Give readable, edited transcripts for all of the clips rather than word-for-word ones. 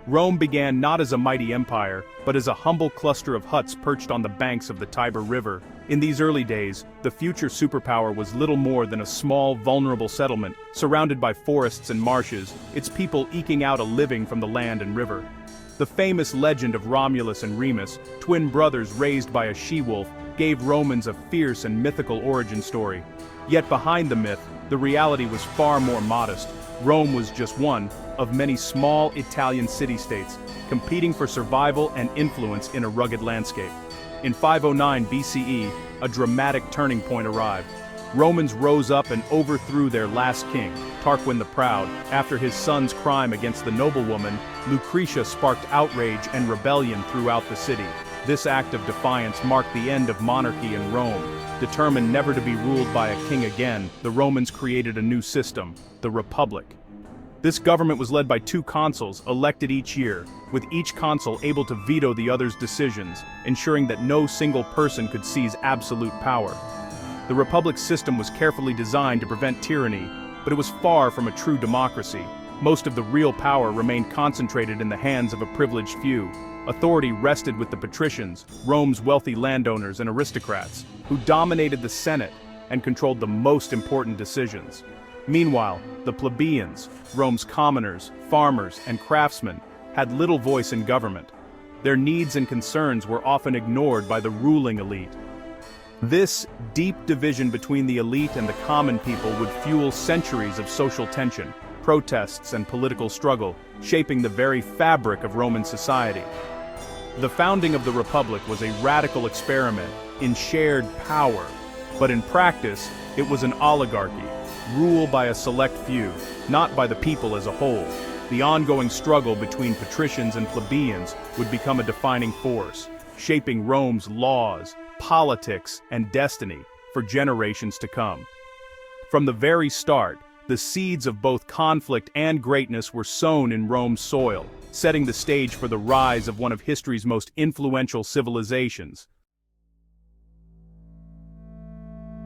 Rome began not as a mighty empire, but as a humble cluster of huts perched on the banks of the Tiber River. In these early days, the future superpower was little more than a small, vulnerable settlement, surrounded by forests and marshes, its people eking out a living from the land and river. The famous legend of Romulus and Remus, twin brothers raised by a she-wolf, gave Romans a fierce and mythical origin story. Yet behind the myth, the reality was far more modest. Rome was just one of many small Italian city-states, competing for survival and influence in a rugged landscape. In 509 BCE, a dramatic turning point arrived. Romans rose up and overthrew their last king, Tarquin the Proud. After his son's crime against the noblewoman, Lucretia sparked outrage and rebellion throughout the city. This act of defiance marked the end of monarchy in Rome. Determined never to be ruled by a king again, the Romans created a new system, the Republic. This government was led by two consuls, elected each year, with each consul able to veto the other's decisions, ensuring that no single person could seize absolute power. The Republic's system was carefully designed to prevent tyranny, but it was far from a true democracy. Most of the real power remained concentrated in the hands of a privileged few. Authority rested with the patricians, Rome's wealthy landowners and aristocrats, who dominated the Senate and controlled the most important decisions. Meanwhile, the plebeians, Rome's commoners, farmers, and craftsmen, had little voice in government. Their needs and concerns were often ignored by the ruling elite. This deep division between the elite and the common people would fuel centuries of social tension, protests, and political struggle, shaping the very fabric of Roman society. The founding of the Republic was a radical experiment in shared power, but in practice, it was an oligarchy, ruled by a select few, not by the people as a whole. The ongoing struggle between patricians and plebeians would become a defining force, shaping Rome's laws, politics, and destiny for generations to come. From the very start, the seeds of both conflict and greatness were sown in Rome's soil, setting the stage for the rise of one of history's most influential civilizations.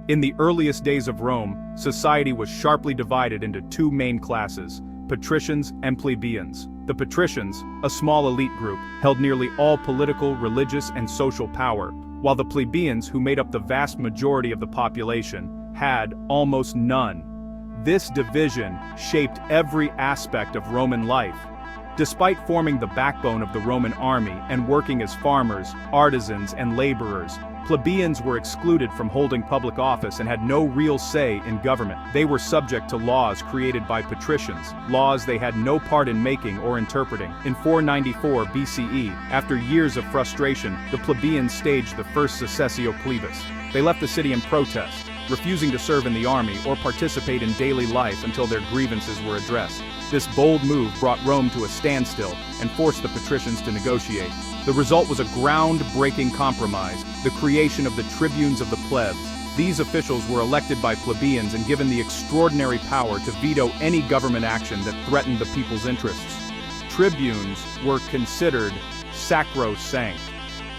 In the earliest days of Rome, society was sharply divided into two main classes, patricians and plebeians. The patricians, a small elite group, held nearly all political, religious, and social power, while the plebeians, who made up the vast majority of the population, had almost none. This division shaped every aspect of Roman life. Despite forming the backbone of the Roman army and working as farmers, artisans, and laborers, plebeians were excluded from holding public office and had no real say in government. They were subject to laws created by patricians, laws they had no part in making or interpreting. In 494 BCE, after years of frustration, the plebeians staged the first secessio plebis. They left the city in protest, refusing to serve in the army or participate in daily life until their grievances were addressed. This bold move brought Rome to a standstill and forced the patricians to negotiate. The result was a groundbreaking compromise, the creation of the tribunes of the plebs. These officials were elected by plebeians and given the extraordinary power to veto any government action that threatened the people's interests. Tribunes were considered sacrosanct.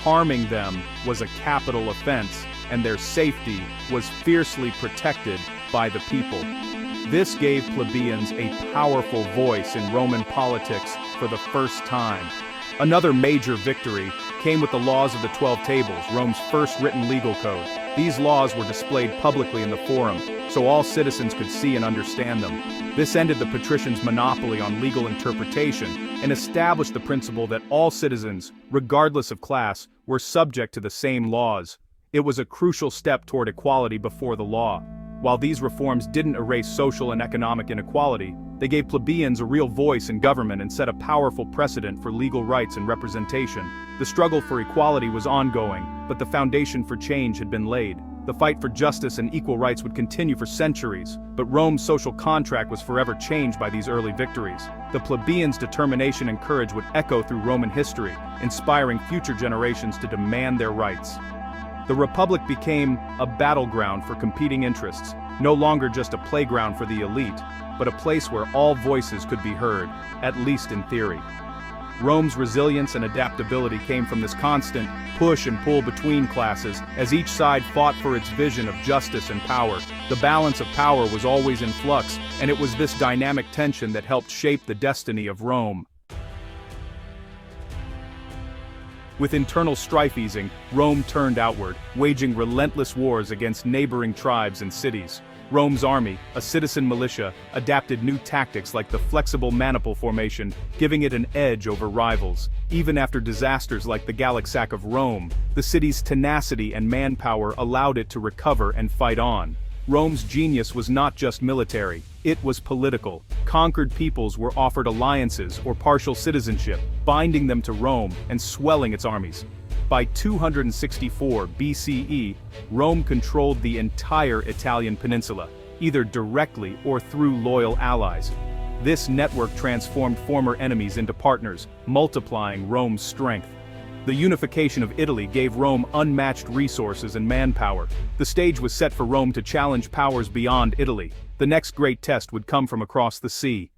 Harming them was a capital offense, and their safety was fiercely protected by the people. This gave plebeians a powerful voice in Roman politics for the first time. Another major victory came with the laws of the 12 Tables, Rome's first written legal code. These laws were displayed publicly in the Forum, so all citizens could see and understand them. This ended the patricians' monopoly on legal interpretation and established the principle that all citizens, regardless of class, were subject to the same laws. It was a crucial step toward equality before the law. While these reforms didn't erase social and economic inequality, they gave plebeians a real voice in government and set a powerful precedent for legal rights and representation. The struggle for equality was ongoing, but the foundation for change had been laid. The fight for justice and equal rights would continue for centuries, but Rome's social contract was forever changed by these early victories. The plebeians' determination and courage would echo through Roman history, inspiring future generations to demand their rights. The Republic became a battleground for competing interests, no longer just a playground for the elite, but a place where all voices could be heard, at least in theory. Rome's resilience and adaptability came from this constant push and pull between classes, as each side fought for its vision of justice and power. The balance of power was always in flux, and it was this dynamic tension that helped shape the destiny of Rome. With internal strife easing, Rome turned outward, waging relentless wars against neighboring tribes and cities. Rome's army, a citizen militia, adapted new tactics like the flexible maniple formation, giving it an edge over rivals. Even after disasters like the Gallic sack of Rome, the city's tenacity and manpower allowed it to recover and fight on. Rome's genius was not just military, it was political. Conquered peoples were offered alliances or partial citizenship, binding them to Rome and swelling its armies. By 264 BCE, Rome controlled the entire Italian peninsula, either directly or through loyal allies. This network transformed former enemies into partners, multiplying Rome's strength. The unification of Italy gave Rome unmatched resources and manpower. The stage was set for Rome to challenge powers beyond Italy. The next great test would come from across the sea.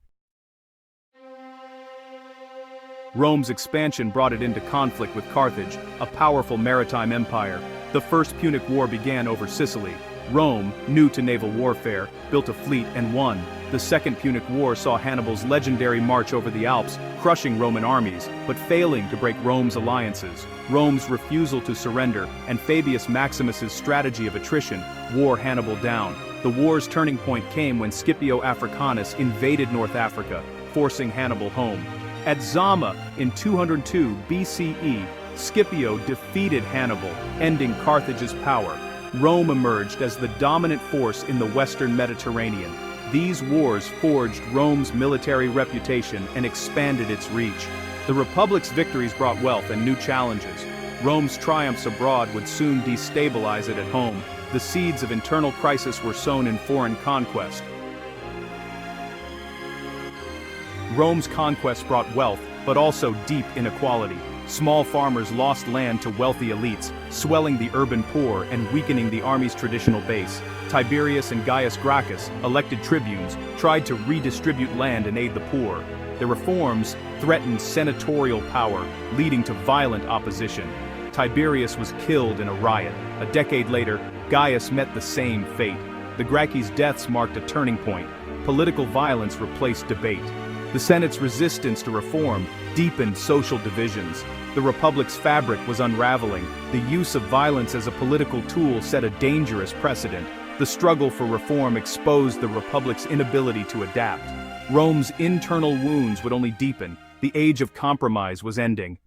Rome's expansion brought it into conflict with Carthage, a powerful maritime empire. The First Punic War began over Sicily. Rome, new to naval warfare, built a fleet and won. The Second Punic War saw Hannibal's legendary march over the Alps, crushing Roman armies, but failing to break Rome's alliances. Rome's refusal to surrender, and Fabius Maximus's strategy of attrition, wore Hannibal down. The war's turning point came when Scipio Africanus invaded North Africa, forcing Hannibal home. At Zama in 202 BCE, Scipio defeated Hannibal, ending Carthage's power. Rome emerged as the dominant force in the Western Mediterranean. These wars forged Rome's military reputation and expanded its reach. The Republic's victories brought wealth and new challenges. Rome's triumphs abroad would soon destabilize it at home. The seeds of internal crisis were sown in foreign conquest. Rome's conquest brought wealth, but also deep inequality. Small farmers lost land to wealthy elites, swelling the urban poor and weakening the army's traditional base. Tiberius and Gaius Gracchus, elected tribunes, tried to redistribute land and aid the poor. Their reforms threatened senatorial power, leading to violent opposition. Tiberius was killed in a riot. A decade later, Gaius met the same fate. The Gracchi's deaths marked a turning point. Political violence replaced debate. The Senate's resistance to reform deepened social divisions. The Republic's fabric was unraveling. The use of violence as a political tool set a dangerous precedent. The struggle for reform exposed the Republic's inability to adapt. Rome's internal wounds would only deepen. The age of compromise was ending.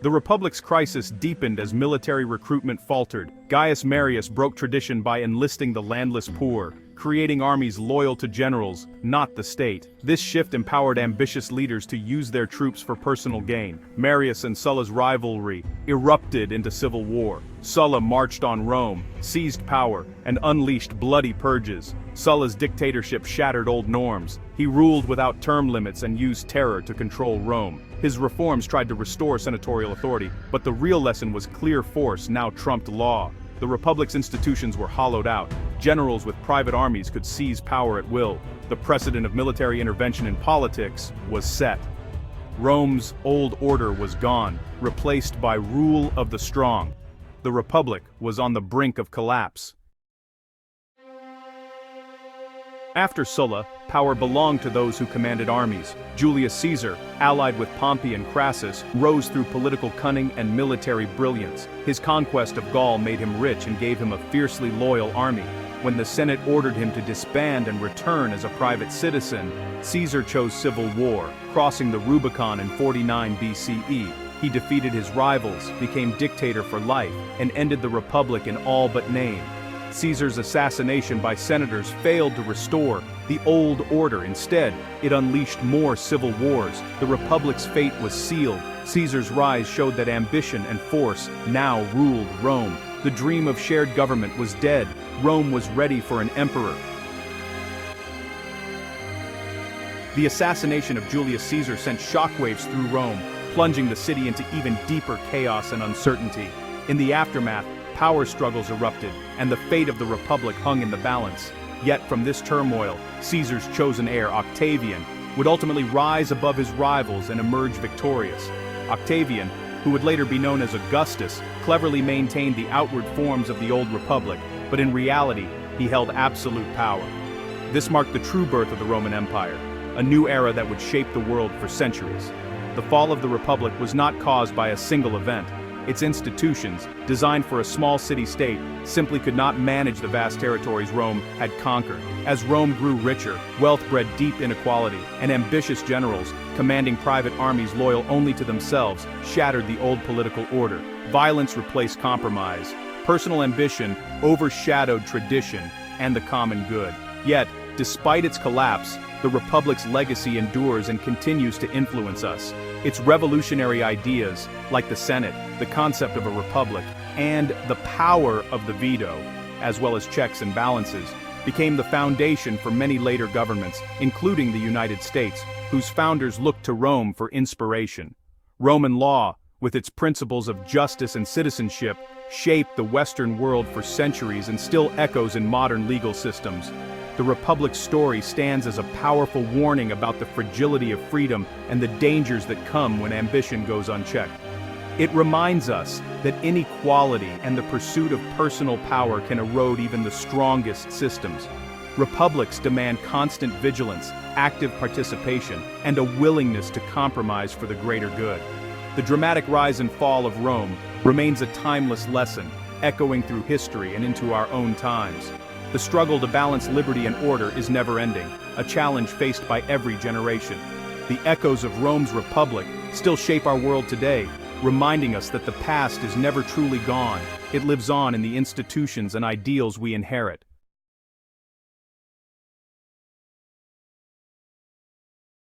The Republic's crisis deepened as military recruitment faltered. Gaius Marius broke tradition by enlisting the landless poor, creating armies loyal to generals, not the state. This shift empowered ambitious leaders to use their troops for personal gain. Marius and Sulla's rivalry erupted into civil war. Sulla marched on Rome, seized power, and unleashed bloody purges. Sulla's dictatorship shattered old norms. He ruled without term limits and used terror to control Rome. His reforms tried to restore senatorial authority, but the real lesson was clear force now trumped law. The Republic's institutions were hollowed out. Generals with private armies could seize power at will. The precedent of military intervention in politics was set. Rome's old order was gone, replaced by rule of the strong. The Republic was on the brink of collapse. After Sulla, power belonged to those who commanded armies. Julius Caesar, allied with Pompey and Crassus, rose through political cunning and military brilliance. His conquest of Gaul made him rich and gave him a fiercely loyal army. When the Senate ordered him to disband and return as a private citizen, Caesar chose civil war, crossing the Rubicon in 49 BCE. He defeated his rivals, became dictator for life, and ended the Republic in all but name. Caesar's assassination by senators failed to restore the old order. Instead, it unleashed more civil wars. The Republic's fate was sealed. Caesar's rise showed that ambition and force now ruled Rome. The dream of shared government was dead. Rome was ready for an emperor. The assassination of Julius Caesar sent shockwaves through Rome, plunging the city into even deeper chaos and uncertainty. In the aftermath, power struggles erupted, and the fate of the Republic hung in the balance. Yet from this turmoil, Caesar's chosen heir, Octavian, would ultimately rise above his rivals and emerge victorious. Octavian, who would later be known as Augustus, cleverly maintained the outward forms of the old Republic, but in reality, he held absolute power. This marked the true birth of the Roman Empire, a new era that would shape the world for centuries. the fall of the Republic was not caused by a single event. Its institutions, designed for a small city-state, simply could not manage the vast territories Rome had conquered. As Rome grew richer, wealth bred deep inequality, and ambitious generals, commanding private armies loyal only to themselves, shattered the old political order. Violence replaced compromise. Personal ambition overshadowed tradition and the common good. Yet, despite its collapse, the Republic's legacy endures and continues to influence us. Its revolutionary ideas, like the Senate, the concept of a republic, and the power of the veto, as well as checks and balances, became the foundation for many later governments, including the United States, whose founders looked to Rome for inspiration. Roman law, with its principles of justice and citizenship, shaped the Western world for centuries and still echoes in modern legal systems. The Republic's story stands as a powerful warning about the fragility of freedom and the dangers that come when ambition goes unchecked. It reminds us that inequality and the pursuit of personal power can erode even the strongest systems. Republics demand constant vigilance, active participation, and a willingness to compromise for the greater good. The dramatic rise and fall of Rome remains a timeless lesson, echoing through history and into our own times. The struggle to balance liberty and order is never-ending, a challenge faced by every generation. The echoes of Rome's republic still shape our world today, reminding us that the past is never truly gone. It lives on in the institutions and ideals we inherit.